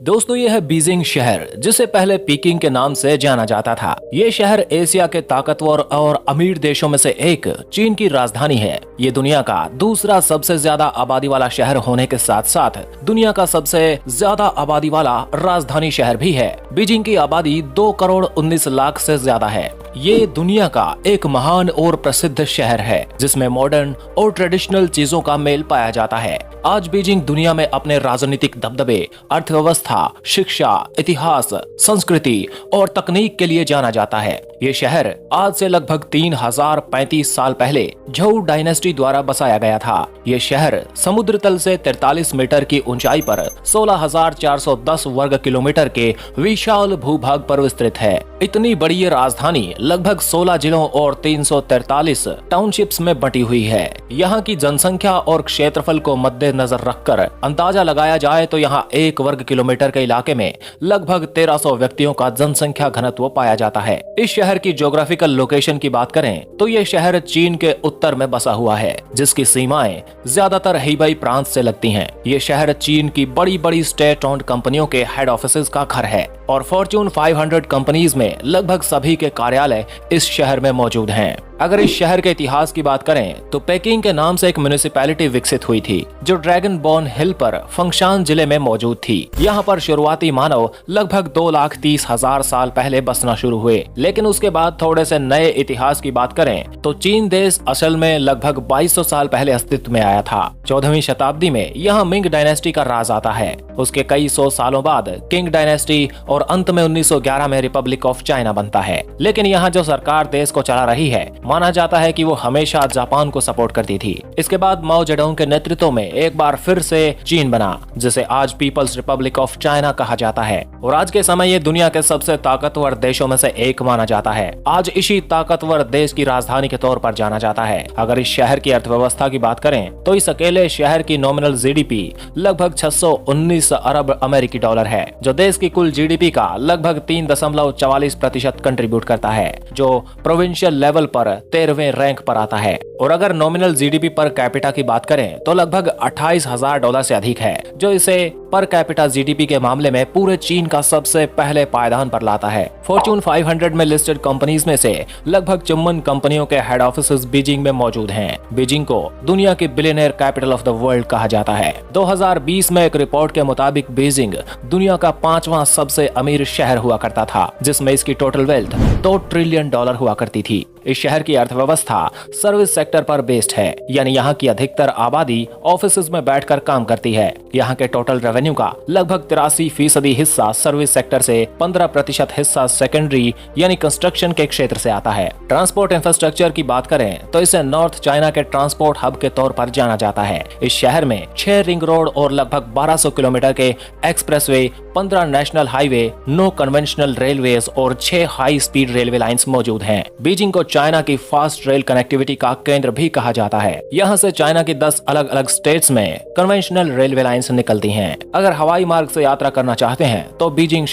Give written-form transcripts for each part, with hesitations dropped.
दोस्तों ये है बीजिंग शहर, जिसे पहले पीकिंग के नाम से जाना जाता था। ये शहर एशिया के ताकतवर और अमीर देशों में से एक, चीन की राजधानी है। ये दुनिया का दूसरा सबसे ज्यादा आबादी वाला शहर होने के साथ साथ दुनिया का सबसे ज्यादा आबादी वाला राजधानी शहर भी है। बीजिंग की आबादी 2 करोड़ 19 लाख से ज्यादा है। ये दुनिया का एक महान और प्रसिद्ध शहर है, जिसमें मॉडर्न और ट्रेडिशनल चीजों का मेल पाया जाता है। आज बीजिंग दुनिया में अपने राजनीतिक दबदबे, अर्थव्यवस्था, शिक्षा, इतिहास, संस्कृति और तकनीक के लिए जाना जाता है। ये शहर आज से लगभग 3035 साल पहले झोउ डायनेस्टी द्वारा बसाया गया था। ये शहर समुद्र तल से 43 मीटर की ऊंचाई पर 16,410 वर्ग किलोमीटर के विशाल भूभाग पर विस्तृत है। इतनी बड़ी ये राजधानी लगभग 16 जिलों और 343 टाउनशिप्स में बटी हुई है। यहाँ की जनसंख्या और क्षेत्रफल को मद्देनजर रखकर अंदाजा लगाया जाए तो यहाँ 1 वर्ग किलोमीटर के इलाके में लगभग 1300 व्यक्तियों का जनसंख्या घनत्व पाया जाता है। इस शहर की ज्योग्राफिकल लोकेशन की बात करें तो ये शहर चीन के उत्तर में बसा हुआ है, जिसकी सीमाएं ज्यादातर हेबेई प्रांत से लगती हैं। ये शहर चीन की बड़ी बड़ी स्टेट ओन्ड कंपनियों के हेड ऑफिसेज का घर है और फॉर्च्यून 500 कंपनीज में लगभग सभी के कार्यालय इस शहर में मौजूद हैं। अगर इस शहर के इतिहास की बात करें तो पेकिंग के नाम से एक म्युनिसिपैलिटी विकसित हुई थी, जो ड्रैगन बॉर्न हिल पर फंगशान जिले में मौजूद थी। यहाँ पर शुरुआती मानव लगभग 2,30,000 साल पहले बसना शुरू हुए, लेकिन उसके बाद थोड़े से नए इतिहास की बात करें तो चीन देश असल में लगभग 2200 साल पहले अस्तित्व में आया था। 14वीं शताब्दी में यहाँ मिंग डायनेस्टी का राज आता है। उसके कई सौ सालों बाद किंग डायनेस्टी और अंत में 1911 में रिपब्लिक ऑफ चाइना बनता है। लेकिन यहाँ जो सरकार देश को चला रही है, माना जाता है कि वो हमेशा जापान को सपोर्ट करती थी। इसके बाद माओ जेडोंग के नेतृत्व में एक बार फिर से चीन बना, जिसे आज पीपल्स रिपब्लिक ऑफ चाइना कहा जाता है और आज के समय ये दुनिया के सबसे ताकतवर देशों में से एक माना जाता है। आज इसी ताकतवर देश की राजधानी के तौर पर जाना जाता है। अगर इस शहर की अर्थव्यवस्था की बात करें तो इस अकेले शहर की नॉमिनल जीडीपी लगभग 619 अरब अमेरिकी डॉलर है, जो देश की कुल जीडीपी का लगभग 3.44% कंट्रीब्यूट करता है, जो प्रोविंशियल लेवल पर 13वें रैंक पर आता है। और अगर नॉमिनल जीडीपी पर कैपिटा की बात करें तो लगभग $28,000 से अधिक है, जो इसे पर कैपिटा जीडीपी के मामले में पूरे चीन का सबसे पहले पायदान पर लाता है। फॉर्च्यून 500 में लिस्टेड कंपनीज में से लगभग 54 कंपनियों के हेड ऑफिस बीजिंग में मौजूद हैं। बीजिंग को दुनिया की billionaire capital of the world कहा जाता है। 2020 में एक रिपोर्ट के मुताबिक बीजिंग दुनिया का 5वां सबसे अमीर शहर हुआ करता था, जिसमें इसकी टोटल वेल्थ $2 ट्रिलियन हुआ करती थी। इस शहर की अर्थव्यवस्था सर्विस सेक्टर पर बेस्ड है, यानी यहाँ की अधिकतर आबादी ऑफिसेज में बैठकर काम करती है। यहाँ के टोटल रेवेन्यू का लगभग 83% हिस्सा सर्विस सेक्टर से, 15% हिस्सा सेकेंडरी यानी कंस्ट्रक्शन के क्षेत्र से आता है। ट्रांसपोर्ट इंफ्रास्ट्रक्चर की बात करें तो इसे नॉर्थ चाइना के ट्रांसपोर्ट हब के तौर पर जाना जाता है। इस शहर में 6 रिंग रोड और लगभग 1200 किलोमीटर के expressway, 15 national highway, 9 conventional railways और 6 हाई स्पीड रेलवे लाइन्स मौजूद हैं। बीजिंग को चाइना की फास्ट रेल कनेक्टिविटी का केंद्र भी कहा जाता है। यहाँ से चाइना की 10 अलग अलग स्टेट्स में कन्वेंशनल रेलवे लाइन्स निकलती हैं। अगर हवाई मार्ग से यात्रा करना चाहते हैं तो बीजिंग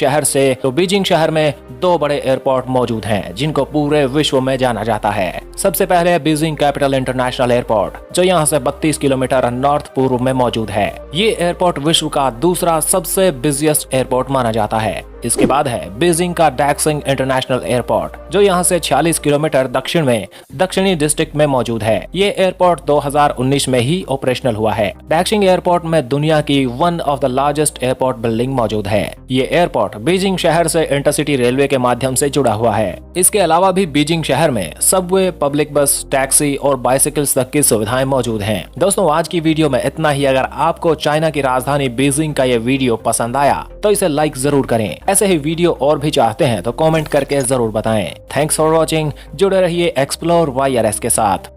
शहर में 2 बड़े एयरपोर्ट मौजूद हैं, जिनको पूरे विश्व में जाना जाता है। सबसे पहले बीजिंग कैपिटल इंटरनेशनल एयरपोर्ट, जो यहाँ से 32 किलोमीटर नॉर्थ पूर्व में मौजूद है। ये एयरपोर्ट विश्व का दूसरा सबसे बिजिएस्ट एयरपोर्ट माना जाता है। इसके बाद है बीजिंग का डैक्सिंग इंटरनेशनल एयरपोर्ट, जो यहाँ से 46 किलोमीटर दक्षिण में दक्षिणी डिस्ट्रिक्ट में मौजूद है। ये एयरपोर्ट 2019 में ही ऑपरेशनल हुआ है। डैक्सिंग एयरपोर्ट में दुनिया की one of the largest airport building मौजूद है। ये एयरपोर्ट बीजिंग शहर से इंटरसिटी रेलवे के माध्यम से जुड़ा हुआ है। इसके अलावा भी बीजिंग शहर में सबवे, पब्लिक बस, टैक्सी और बाइसिकल्स तक की सुविधाएं मौजूद हैं। दोस्तों आज की वीडियो में इतना ही। अगर आपको चाइना की राजधानी बीजिंग का ये वीडियो पसंद आया तो इसे लाइक जरूर करें। ऐसे ही वीडियो और भी चाहते हैं तो कमेंट करके जरूर बताएं। Thanks for watching. जुड़े रहिए एक्सप्लोर वाईआरएस के साथ।